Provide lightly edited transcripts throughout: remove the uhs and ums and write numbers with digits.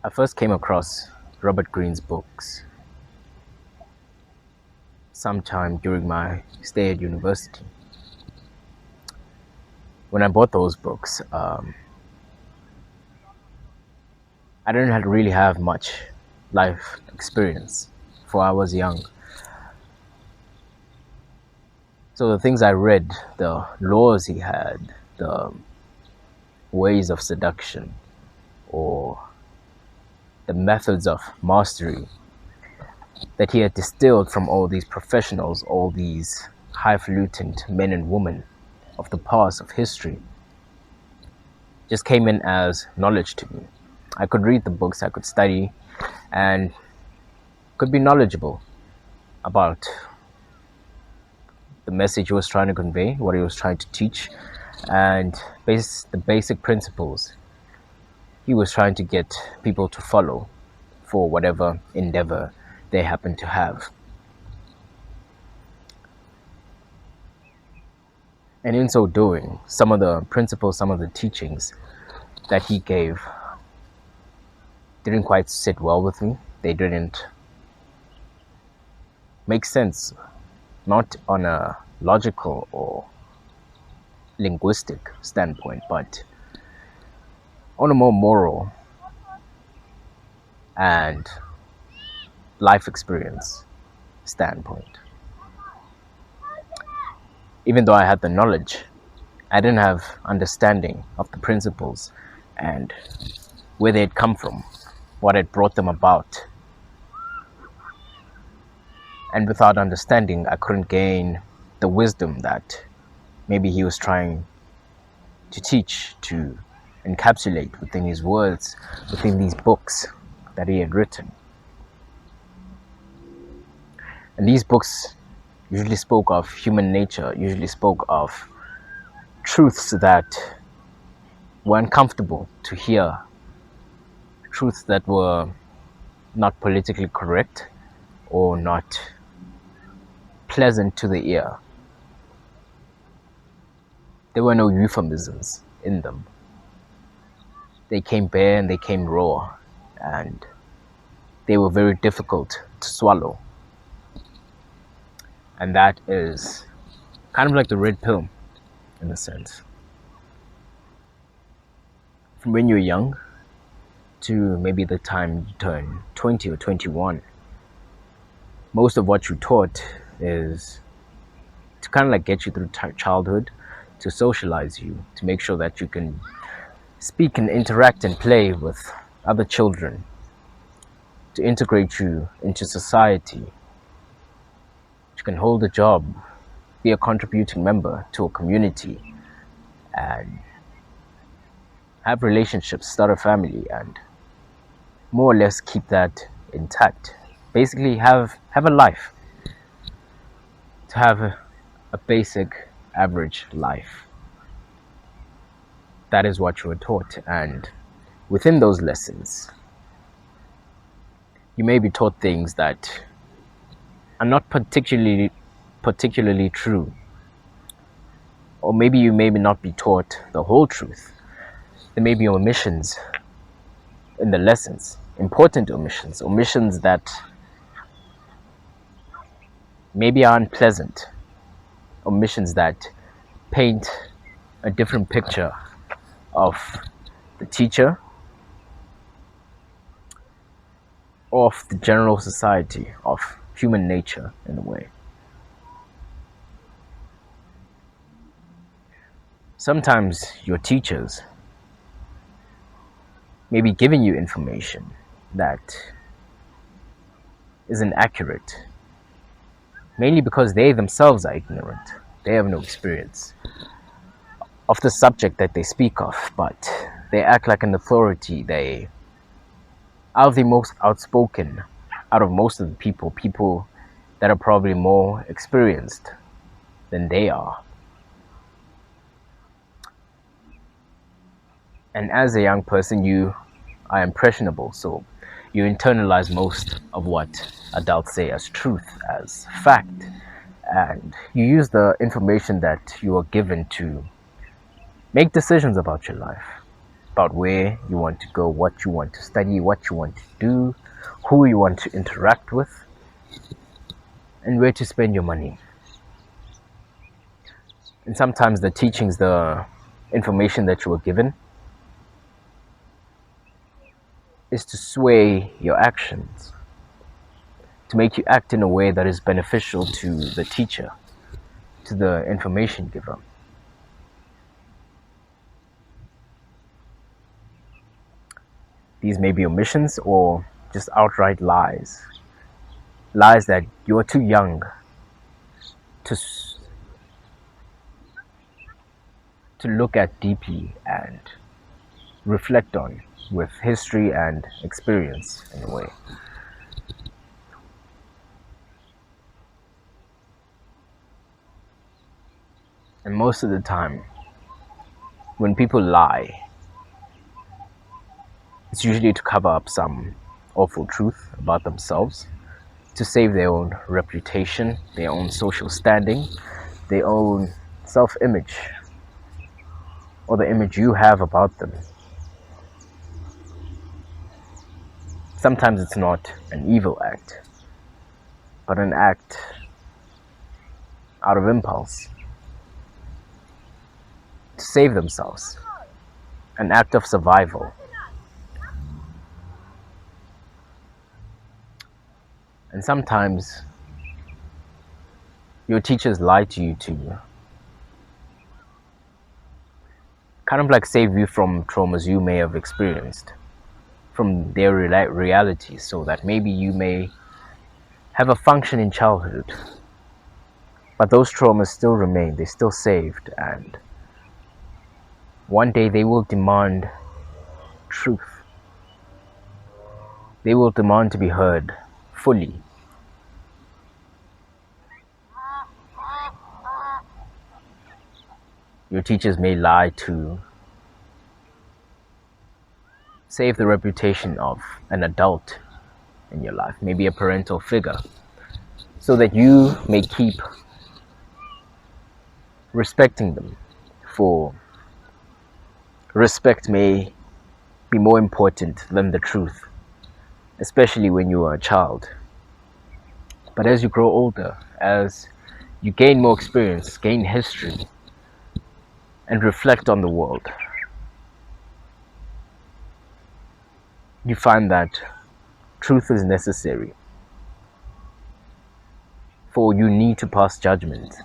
I first came across Robert Greene's books sometime during my stay at university. When I bought those books, I didn't really have much life experience, for I was young. So the things I read, the laws he had, the ways of seduction, or the methods of mastery that he had distilled from all these professionals, all these highfalutin men and women of the past, of history, just came in as knowledge to me. I could read the books, I could study, and could be knowledgeable about the message he was trying to convey, what he was trying to teach, and the basic principles he was trying to get people to follow for whatever endeavor they happen to have. And in so doing, some of the principles, some of the teachings that he gave didn't quite sit well with me. They didn't make sense, not on a logical or linguistic standpoint, but on a more moral and life experience standpoint. Even though I had the knowledge, I didn't have understanding of the principles and where they had come from, what had brought them about. And without understanding, I couldn't gain the wisdom that maybe he was trying to teach, to encapsulate within his words, within these books that he had written. And these books usually spoke of human nature, usually spoke of truths that were uncomfortable to hear, truths that were not politically correct or not pleasant to the ear. There were no euphemisms in them. They came bare and they came raw, and they were very difficult to swallow. And that is kind of like the red pill, in a sense. From when you're young to maybe the time you turn 20 or 21, most of what you're taught is to kind of like get you through childhood, to socialize you, to make sure that you can speak and interact and play with other children, to integrate you into society. You can hold a job, be a contributing member to a community, and have relationships, start a family, and more or less keep that intact. Basically, have a life, to have a basic, average life. That is what you were taught, and within those lessons, you may be taught things that are not particularly true, or maybe you may not be taught the whole truth. There may be omissions in the lessons, important omissions that maybe are unpleasant, omissions that paint a different picture of the teacher, of the general society, of human nature in a way. Sometimes your teachers may be giving you information that isn't accurate, mainly because they themselves are ignorant. They have no experience of the subject that they speak of, but they act like an authority. They are the most outspoken out of most of the people that are probably more experienced than they are. And as a young person, you are impressionable, so you internalize most of what adults say as truth, as fact, and you use the information that you are given to make decisions about your life. about where you want to go, what you want to study, what you want to do, who you want to interact with, and where to spend your money. And sometimes the teachings, the information that you were given, is to sway your actions, to make you act in a way that is beneficial to the teacher, to the information giver. These may be omissions or just outright lies. Lies that you're too young to, to look at deeply and reflect on with history and experience in a way. And most of the time, when people lie, it's usually to cover up some awful truth about themselves, to save their own reputation, their own social standing, their own self-image, or the image you have about them. Sometimes it's not an evil act, but an act out of impulse to save themselves, an act of survival. And sometimes your teachers lie to you to kind of like save you from traumas you may have experienced, from their reality, so that maybe you may have a function in childhood, but those traumas still remain, they're still saved, and one day they will demand truth. They will demand to be heard fully. Your teachers may lie to save the reputation of an adult in your life, maybe a parental figure, so that you may keep respecting them. For respect may be more important than the truth, especially when you are a child. But as you grow older, as you gain more experience, gain history, and reflect on the world, you find that truth is necessary. For you need to pass judgment.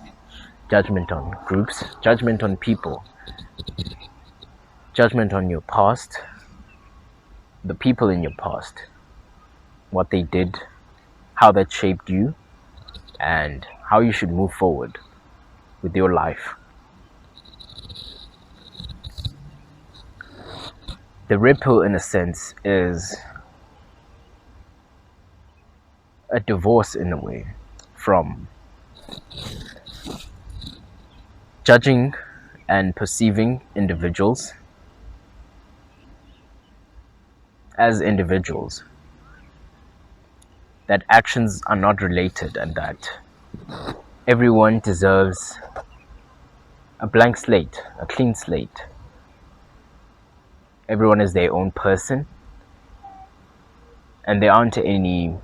Judgment on groups, judgment on people, judgment on your past, the people in your past, what they did, how that shaped you, and how you should move forward with your life. The red pill, in a sense, is a divorce in a way from judging and perceiving individuals as individuals, that actions are not related and that everyone deserves a blank slate, a clean slate. Everyone is their own person, and there aren't any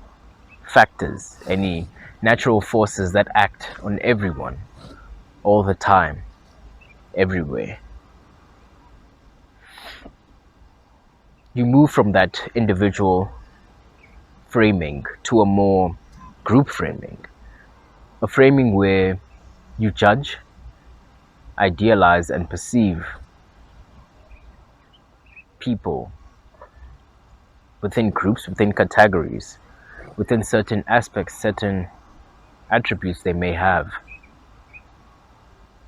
factors, any natural forces that act on everyone all the time, everywhere. You move from that individual framing to a more group framing, a framing where you judge, idealize, and perceive people within groups, within categories, within certain aspects, certain attributes they may have.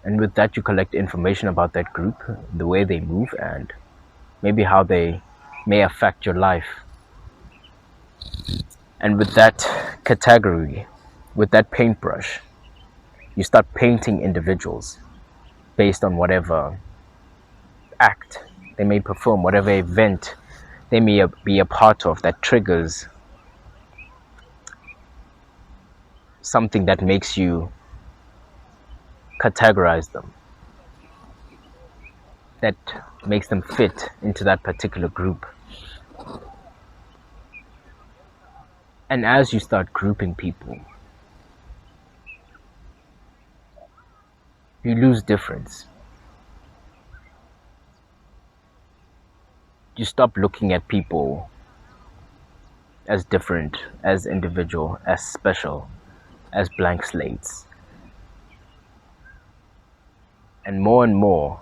And with that, you collect information about that group, the way they move, and maybe how they may affect your life. And with that category, with that paintbrush, you start painting individuals based on whatever act they may perform, whatever event they may be a part of that triggers something that makes you categorize them. that makes them fit into that particular group. And as you start grouping people, you lose difference. You stop looking at people as different, as individual, as special, as blank slates. And more,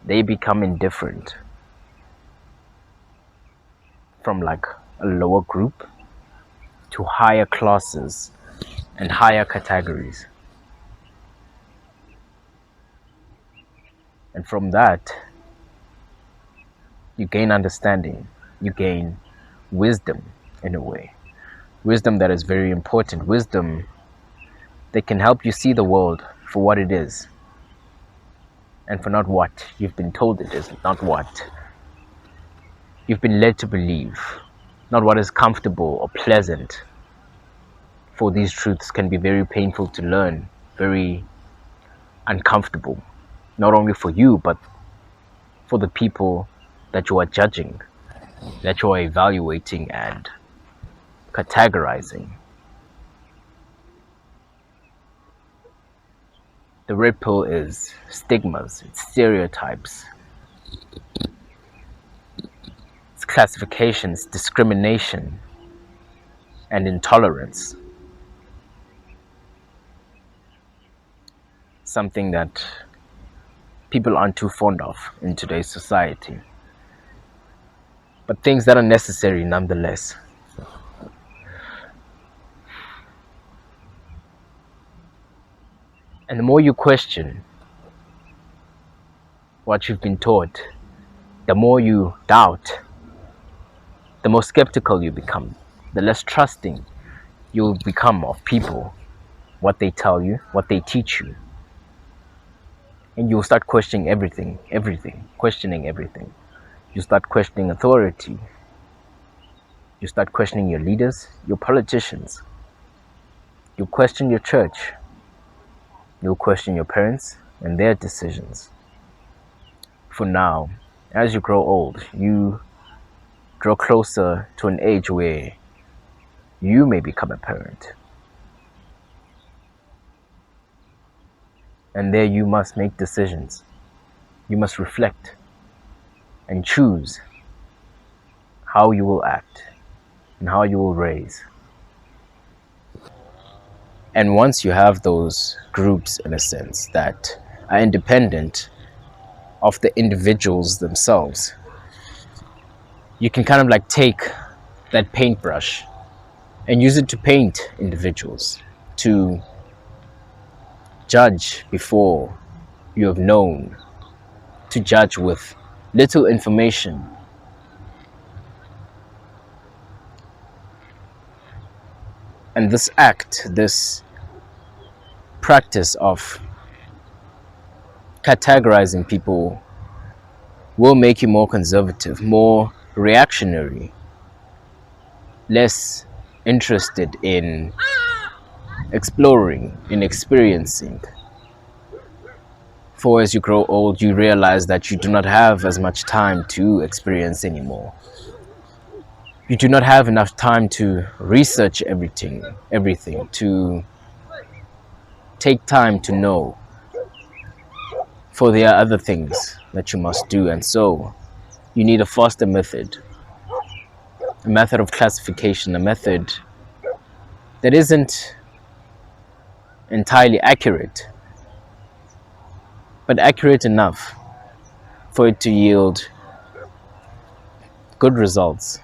they become indifferent from like a lower group to higher classes and higher categories. And from that, you gain understanding, you gain wisdom in a way. Wisdom that is very important. Wisdom that can help you see the world for what it is and for not what you've been told it is, not what you've been led to believe, not what is comfortable or pleasant. For these truths can be very painful to learn, very uncomfortable, not only for you, but for the people that you are judging, that you are evaluating and categorizing. The red pill is stigmas, it's stereotypes, it's classifications, discrimination, and intolerance. Something that people aren't too fond of in today's society, but things that are necessary nonetheless. And the more you question what you've been taught, the more you doubt, the more skeptical you become, the less trusting you'll become of people, what they tell you, what they teach you. And you'll start questioning questioning everything. You start questioning authority. You start questioning your leaders, your politicians. You question your church. You'll question your parents and their decisions. For now, as you grow old, you draw closer to an age where you may become a parent. And there you must make decisions. You must reflect and choose how you will act and how you will raise. And once you have those groups, in a sense, that are independent of the individuals themselves, you can kind of like take that paintbrush and use it to paint individuals, to judge before you have known, to judge with little information. And this act, this practice of categorizing people will make you more conservative, more reactionary, less interested in exploring, in experiencing. For as you grow old, you realize that you do not have as much time to experience anymore. You do not have enough time to research everything, to take time to know. For there are other things that you must do, and so you need a faster method, a method of classification, a method that isn't entirely accurate, but accurate enough for it to yield good results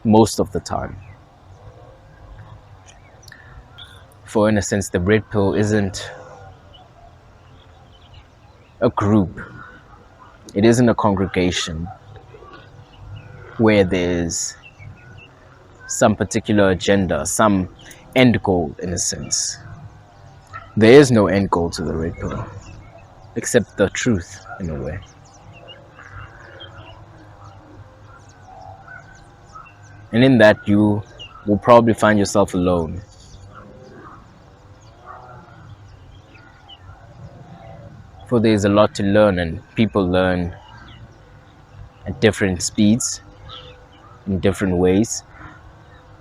most of the time. For in a sense, the red pill isn't a group, it isn't a congregation where there's some particular agenda, some end goal in a sense. There is no end goal to the red pill, except the truth in a way. And in that, you will probably find yourself alone. For there's a lot to learn, and people learn at different speeds, in different ways,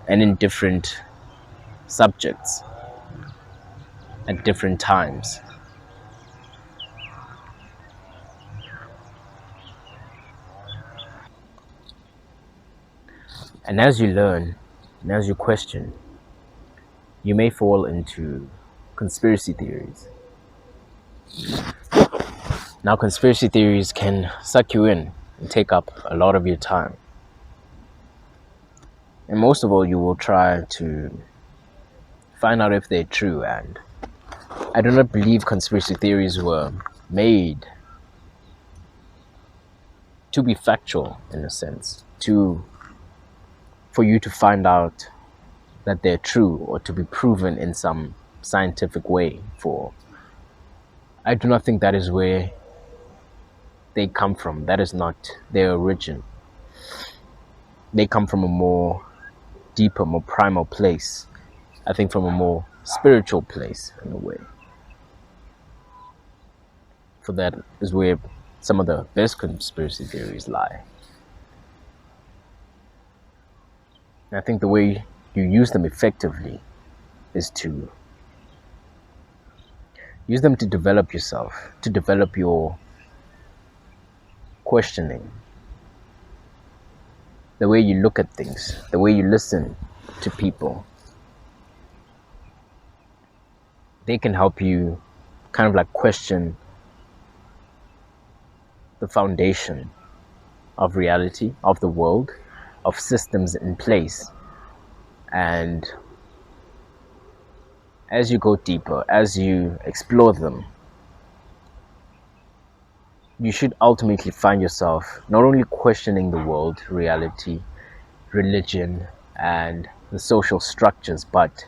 and in different subjects at different times. And as you learn, and as you question, you may fall into conspiracy theories. Now, conspiracy theories can suck you in and take up a lot of your time. And most of all, you will try to find out if they're true. And I do not believe conspiracy theories were made to be factual, in a sense, to for you to find out that they're true or to be proven in some scientific way. For I do not think that is where they come from. That is not their origin. They come from a more deeper, more primal place. I think from a more spiritual place, in a way. For that is where some of the best conspiracy theories lie. And I think the way you use them effectively is to use them to develop yourself, to develop your questioning, the way you look at things, the way you listen to people. They can help you kind of like question the foundation of reality, of the world, of systems in place. And as you go deeper, as you explore them, you should ultimately find yourself not only questioning the world, reality, religion, and the social structures, but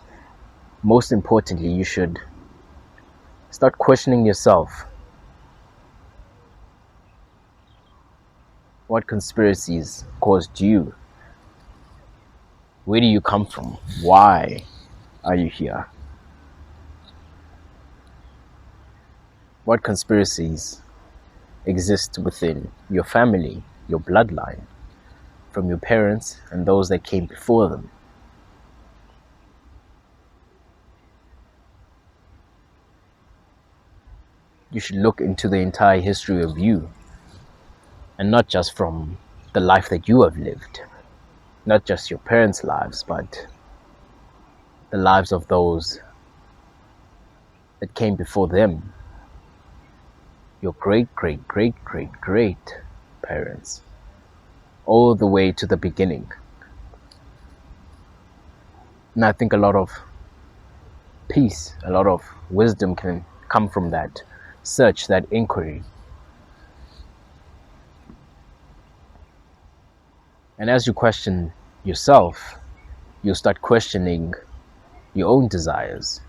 most importantly, you should start questioning yourself. What conspiracies caused you? Where do you come from? Why are you here? What conspiracies exist within your family, your bloodline, from your parents and those that came before them? You should look into the entire history of you, and not just from the life that you have lived, not just your parents' lives, but the lives of those that came before them, your great, great, great, great, great parents, all the way to the beginning. And I think a lot of peace, a lot of wisdom can come from that search, that inquiry. And as you question yourself, you'll start questioning your own desires.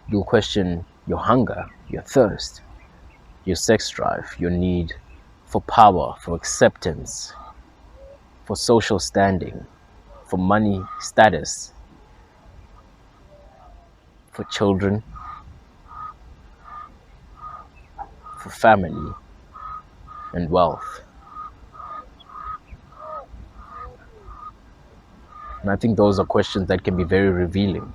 You'll question your hunger, your thirst, your sex drive, your need for power, for acceptance, for social standing, for money, status, for children, for family, and wealth. And I think those are questions that can be very revealing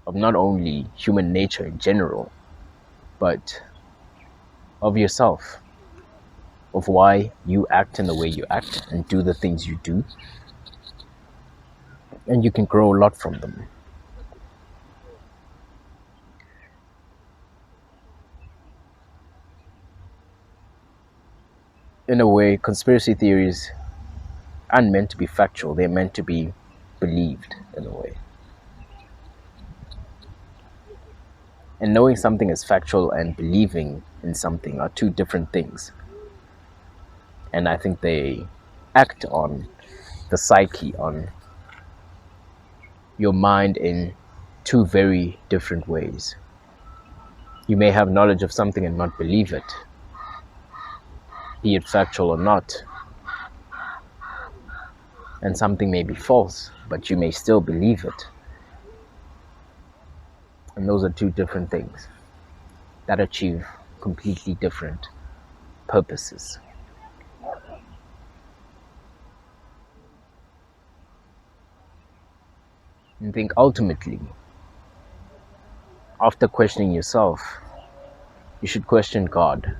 of not only human nature in general, but of yourself, of why you act in the way you act and do the things you do. And you can grow a lot from them. In a way, conspiracy theories aren't meant to be factual, they're meant to be believed in a way. And knowing something is factual and believing in something are two different things. And I think they act on the psyche, on your mind in two very different ways. You may have knowledge of something and not believe it, be it factual or not. And something may be false, but you may still believe it. And those are two different things that achieve completely different purposes. And think ultimately, after questioning yourself, you should question God.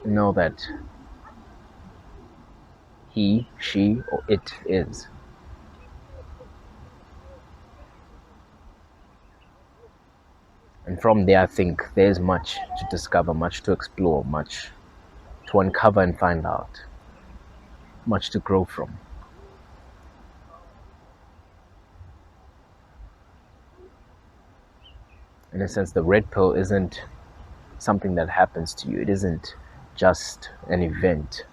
Know that he, she, or it is. And from there, I think there's much to discover, much to explore, much to uncover and find out, much to grow from. In a sense, the red pill isn't something that happens to you, it isn't just an event,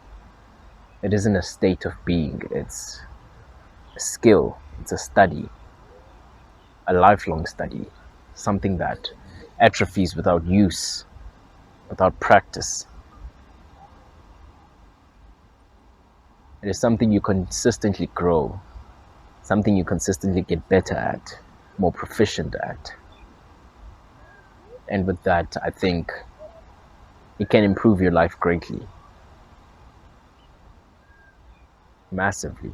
it isn't a state of being, it's a skill, it's a study, a lifelong study, something that atrophies without use, without practice. It is something you consistently grow, something you consistently get better at, more proficient at. And with that, I think it can improve your life greatly, massively.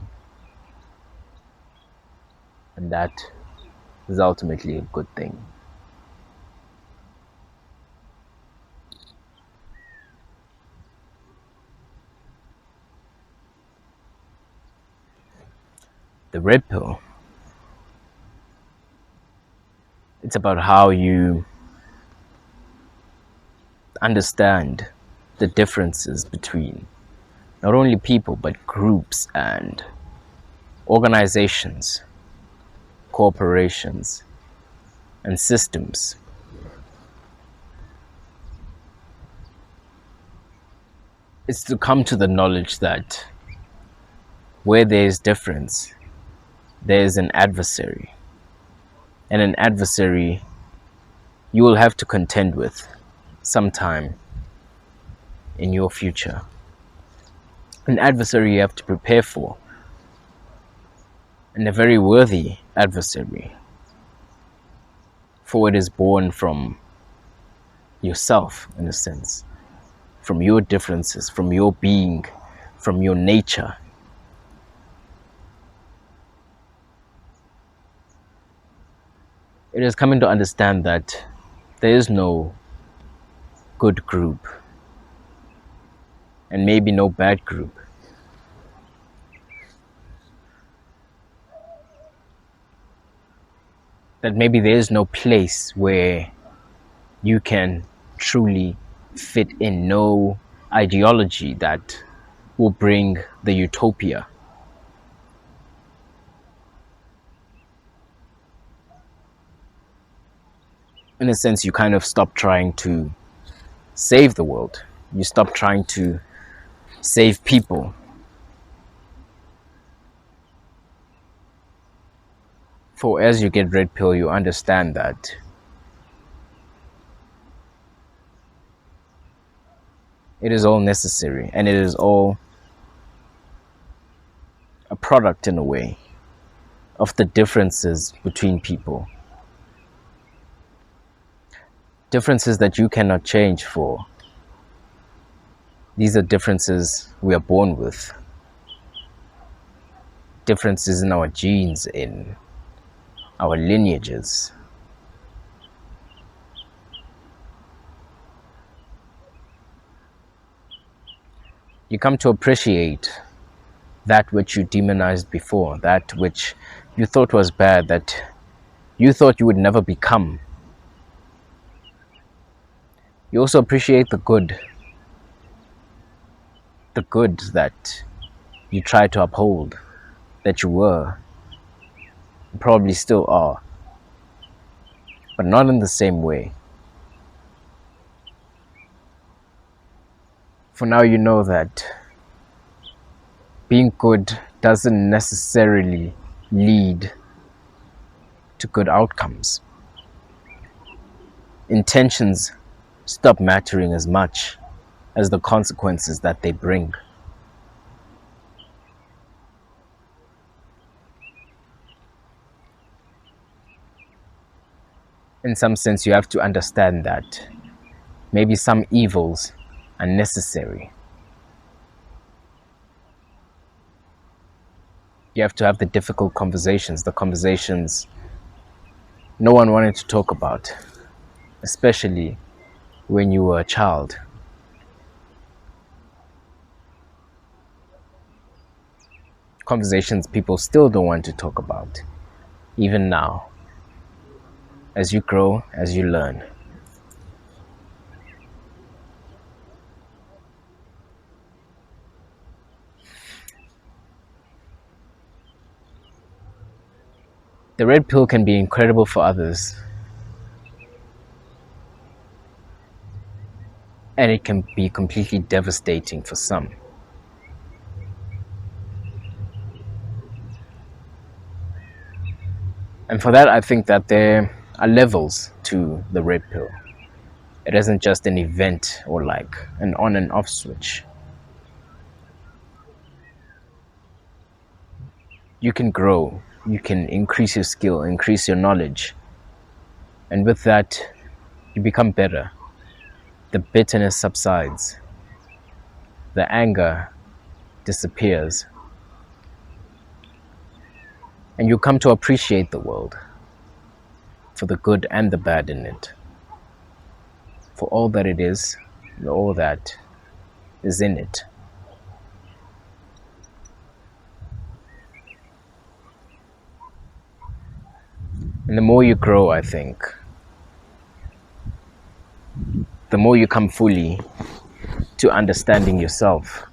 And that is ultimately a good thing. The red pill, it's about how you understand the differences between not only people but groups and organizations, corporations, and systems. It's to come to the knowledge that where there is difference, there is an adversary. And an adversary you will have to contend with sometime in your future. An adversary you have to prepare for, and a very worthy adversary, for it is born from yourself, in a sense, from your differences, from your being, from your nature. It is coming to understand that there is no good group and maybe no bad group. That maybe there is no place where you can truly fit in, no ideology that will bring the utopia. In a sense, you kind of stop trying to save the world. You stop trying to save people. For as you get red pill, you understand that it is all necessary and it is all a product, in a way, of the differences between people. Differences that you cannot change for. These are differences we are born with. Differences in our genes, in our lineages. You come to appreciate that which you demonized before, that which you thought was bad, that you thought you would never become. You also appreciate the good that you try to uphold, that you were, probably still are, but not in the same way. For now, you know that being good doesn't necessarily lead to good outcomes. Intentions stop mattering as much as the consequences that they bring. In some sense, you have to understand that maybe some evils are necessary. You have to have the difficult conversations, the conversations no one wanted to talk about, especially when you were a child. Conversations people still don't want to talk about, even now, as you grow, as you learn. The red pill can be incredible for others, and it can be completely devastating for some. And for that, I think that there are levels to the red pill. It isn't just an event or like an on and off switch. You can grow, you can increase your skill, increase your knowledge, and with that, you become better. The bitterness subsides, the anger disappears, and you come to appreciate the world for the good and the bad in it, for all that it is and all that is in it. And the more you grow, I think, the more you come fully to understanding yourself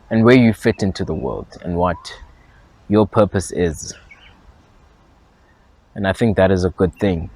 and where you fit into the world and what your purpose is. And I think that is a good thing.